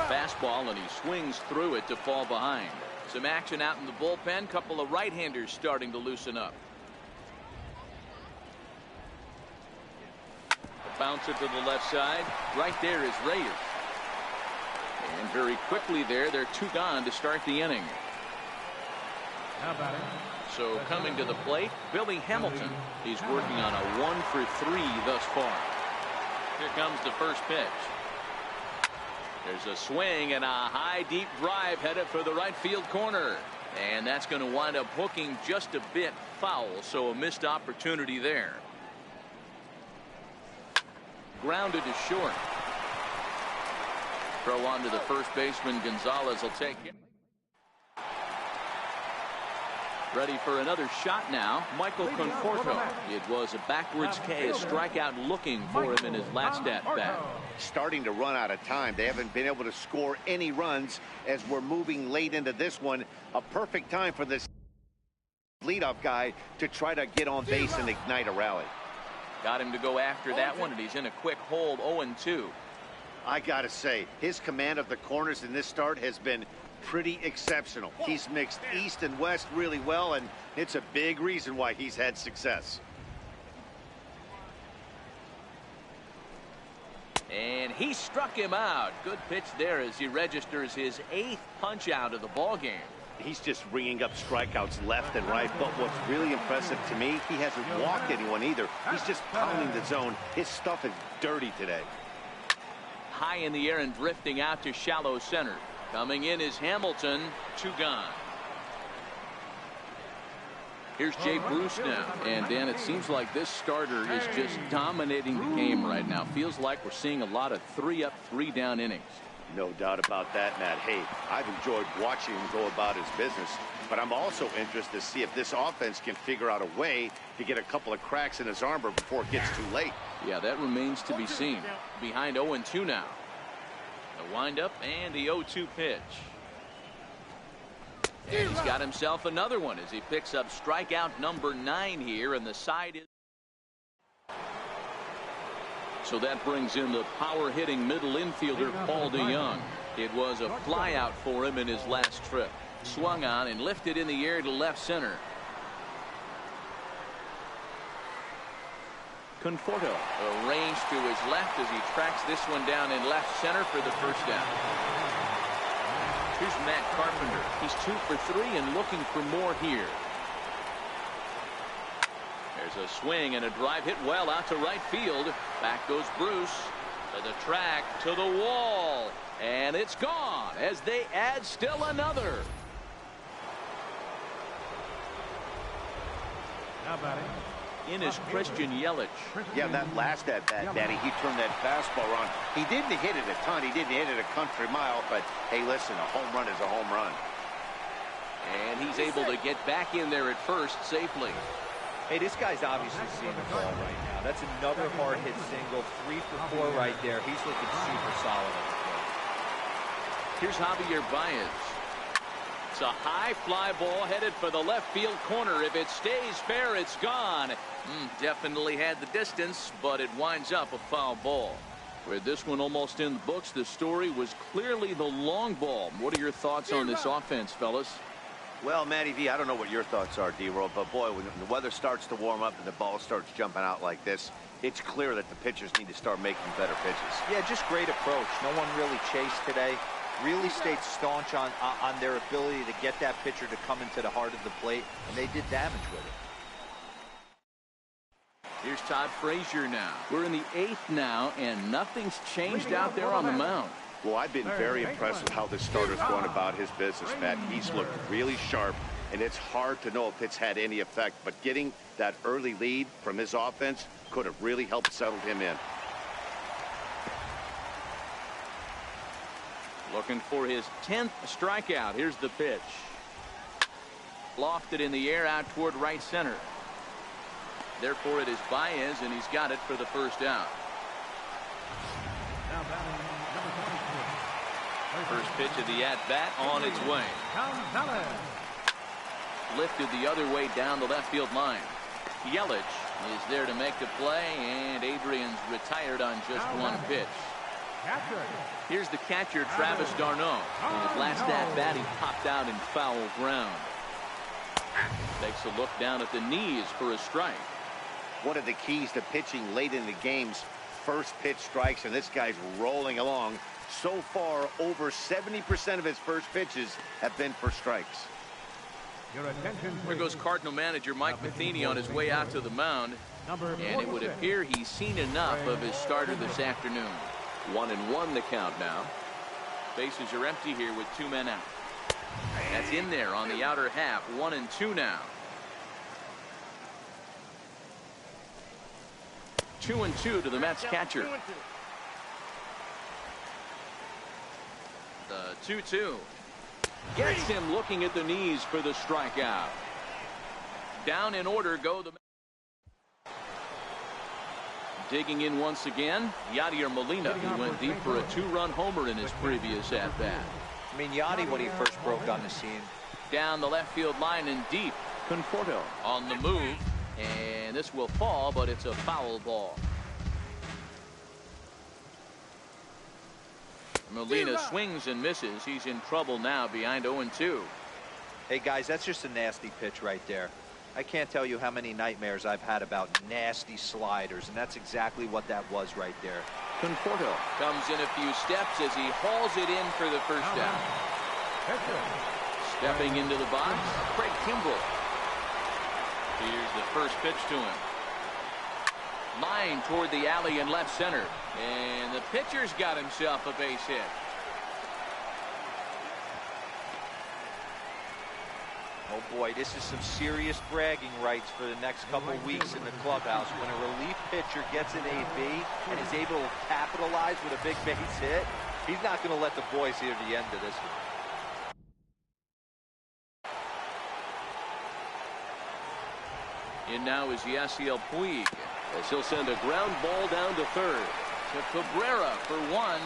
Fastball, and he swings through it to fall behind. Some action out in the bullpen. Couple of right-handers starting to loosen up. A bouncer to the left side. Right there is Reyes. And very quickly there, they're 2 gone to start the inning. So coming to the plate, Billy Hamilton. He's working on a 1 for 3 thus far. Here comes the first pitch. There's a swing and a high deep drive headed for the right field corner. And that's going to wind up hooking just a bit foul, so a missed opportunity there. Grounded to short. Throw on to the first baseman. Gonzalez will take it. Ready for another shot now, Michael Conforto. It was a backwards K, a strikeout looking for him in his last at-bat. Starting to run out of time. They haven't been able to score any runs as we're moving late into this one. A perfect time for this leadoff guy to try to get on base and ignite a rally. Got him to go after that one, and he's in a quick hold, 0-2. I gotta say, his command of the corners in this start has been pretty exceptional. He's mixed east and west really well, and it's a big reason why he's had success. And he struck him out. Good pitch there as he registers his 8th punch out of the ball game. He's just ringing up strikeouts left and right, but what's really impressive to me, he hasn't walked anyone either. He's just pounding the zone. His stuff is dirty today. High in the air and drifting out to shallow center. Coming in is Hamilton, 2 gone. Here's Jay Bruce now. And Dan, it seems like this starter is just dominating the game right now. Feels like we're seeing a lot of 3-up, 3-down innings. No doubt about that, Matt. Hey, I've enjoyed watching him go about his business, but I'm also interested to see if this offense can figure out a way to get a couple of cracks in his armor before it gets too late. Yeah, that remains to be seen. Behind 0-2 now. The windup and the 0-2 pitch. And he's got himself another one as he picks up strikeout number 9 here, and the side is. So that brings in the power-hitting middle infielder Paul DeYoung. It was a flyout for him in his last trip. Swung on and lifted in the air to left center. Conforto arranged to his left as he tracks this one down in left center for the first down. Here's Matt Carpenter. He's 2 for 3 and looking for more here. There's a swing and a drive hit well out to right field. Back goes Bruce to the track, to the wall, and it's gone as they add still another. Now batting. In is Christian Yelich. Yeah, that last at-bat, Danny, he turned that fastball on. He didn't hit it a ton. He didn't hit it a country mile, but hey, listen, a home run is a home run. And he's able to get back in there at first safely. Hey, this guy's obviously seeing the ball right now. That's another hard hit single. 3 for 4 right there. He's looking super solid at the plate. Here's Javier Baez. It's a high fly ball headed for the left field corner. If it stays fair, it's gone. Definitely had the distance, but it winds up a foul ball. With this one almost in the books, the story was clearly the long ball. What are your thoughts on this offense, fellas? Well, Matty V, I don't know what your thoughts are, D-Roll, but boy, when the weather starts to warm up and the ball starts jumping out like this, it's clear that the pitchers need to start making better pitches. Yeah, just great approach. No one really chased today. Really stayed staunch on their ability to get that pitcher to come into the heart of the plate, and they did damage with it. Here's Todd Frazier now. We're in the 8th now, and nothing's changed out there on the mound. Well, I've been very impressed with how this starter's going about his business, Matt. He's looked really sharp, and it's hard to know if it's had any effect. But getting that early lead from his offense could have really helped settle him in. Looking for his 10th strikeout. Here's the pitch. Lofted in the air out toward right center. Therefore, it is Baez, and he's got it for the first out. Now batting number 22. First pitch of the at-bat on its way. Gonzalez. Lifted the other way down the left field line. Yelich is there to make the play, and Adrian's retired on just one pitch. Catcher. Here's the catcher, Travis d'Arnaud. In his last at-bat, he popped out in foul ground. Takes a look down at the knees for a strike. One of the keys to pitching late in the game's first pitch strikes, and this guy's rolling along. So far, over 70% of his first pitches have been for strikes. Your attention, There please. goes Cardinal manager Mike Matheny on his way out to the mound. Number And it would 46. appear he's seen enough of his starter this afternoon. 1-1 the count now. Bases are empty here with 2 men out. That's in there on the outer half. 1-2 now. 2-2 to the Mets catcher. The 2-2. Gets him looking at the knees for the strikeout. Down in order go the Mets. Digging in once again, Yadier Molina, who went deep for a 2-run homer in his previous at-bat. I mean, Yachty, when he first broke on the scene. Down the left field line and deep. Conforto on the move, and this will fall, but it's a foul ball. Molina swings and misses. He's in trouble now behind 0-2. Hey, guys, that's just a nasty pitch right there. I can't tell you how many nightmares I've had about nasty sliders, and that's exactly what that was right there. Conforto comes in a few steps as he hauls it in for the first down. Catcher. Stepping into the box, Craig Kimbrell. Here's the first pitch to him. Line toward the alley in left center. And the pitcher's got himself a base hit. Oh, boy, this is some serious bragging rights for the next couple weeks in the clubhouse. When a relief pitcher gets an AB and is able to capitalize with a big base hit, he's not going to let the boys hear the end of this one. In now is Yasiel Puig. As he'll send a ground ball down to third. To Cabrera for 1.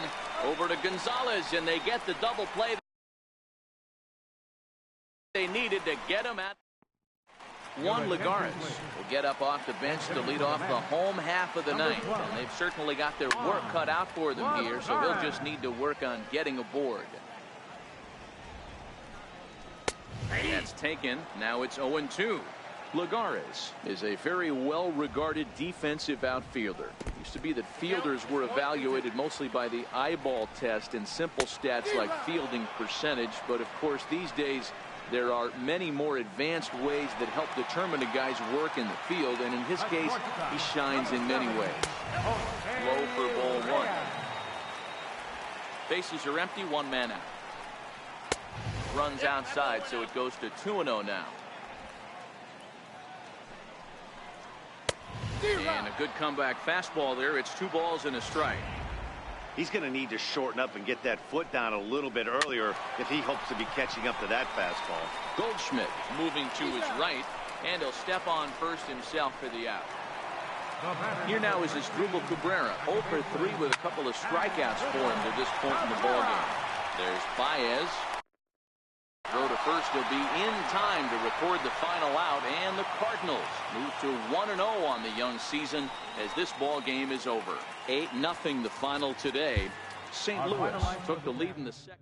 Over to Gonzalez, and they get the double play they needed to get him at. Juan Lagares will get up off the bench to lead off the home half of the ninth. And they've certainly got their work cut out for them here, so he'll just need to work on getting aboard. That's taken. Now it's 0-2. Lagares is a very well-regarded defensive outfielder. It used to be that fielders were evaluated mostly by the eyeball test and simple stats like fielding percentage, but of course these days there are many more advanced ways that help determine a guy's work in the field, and in his case he shines in many ways. Low for ball 1. Bases are empty, 1 man out. Runs outside, so it goes to 2-0 now. And a good comeback fastball there. It's 2 balls and a strike. He's going to need to shorten up and get that foot down a little bit earlier if he hopes to be catching up to that fastball. Goldschmidt moving to his right, and he'll step on first himself for the out. Here now is Asdrubal Cabrera, 0 for 3 with a couple of strikeouts for him to this point in the ballgame. There's Baez. Throw to first, he'll be in time to record the final out, and the Cardinals move to 1-0 on the young season as this ball game is over. 8-0 the final today. St. Louis took the lead in the second.